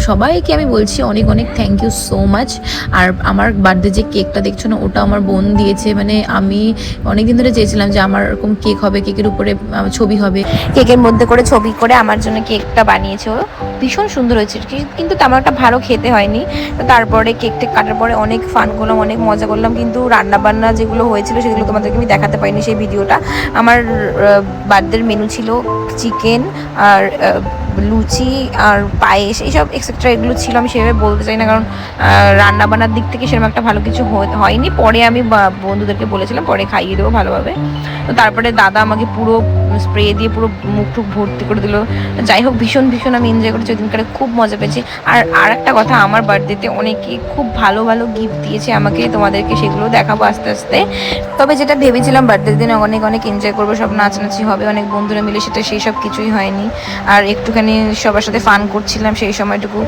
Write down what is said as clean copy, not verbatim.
সবাইকে আমি বলছি অনেক অনেক থ্যাংক ইউ সো মাচ। আর আমার বার্থডে যে কেকটা দেখছো না, ওটা আমার বোন দিয়েছে। মানে আমি অনেকদিন ধরে চেয়েছিলাম যে আমার এরকম কেক হবে, কেকের উপরে ছবি হবে, কেকের মধ্যে করে ছবি করে আমার জন্য কেকটা বানিয়েছে ও। ভীষণ সুন্দর হয়েছে, কিন্তু তেমন একটা ভালো খেতে হয়নি। তো তারপরে কেকটা কাটার পরে অনেক ফান করলাম, অনেক মজা করলাম, কিন্তু রান্নাবান্না যেগুলো হয়েছিল সেগুলো তোমাদেরকে আমি দেখাতে পারিনি সেই ভিডিওটা। আমার বার্থডের মেনু ছিল চিকেন আর লুচি আর পায়েস, এইসব এক্সেট্রা এগুলো ছিল। আমি সেভাবে বলতে চাই না, কারণ রান্নাবান্নার দিক থেকে সেরকম একটা ভালো কিছু হয়নি। পরে আমি বন্ধুদেরকে বলেছিলাম পরে খাইয়ে দেবো ভালোভাবে। তো তারপরে দাদা আমাকে পুরো স্প্রে দিয়ে পুরো মুখ টুক ভর্তি করে দিল। যাই হোক, ভীষণ ভীষণ আমি এনজয় করেছি ওইদিনকারে, খুব মজা পেয়েছি। আর একটা কথা, আমার বার্থডেতে অনেকে খুব ভালো ভালো গিফট দিয়েছে আমাকে, তোমাদেরকে সেগুলো দেখাবো আস্তে আস্তে। তবে যেটা ভেবেছিলাম বার্থডের দিনে অনেক অনেক এনজয় করবো, সব নাচানাচি হবে অনেক বন্ধুরা মিলে, সেটা সেই সব কিছুই হয়নি। আর একটুখানি সবার সাথে ফান করছিলাম সেই সময়টুকু।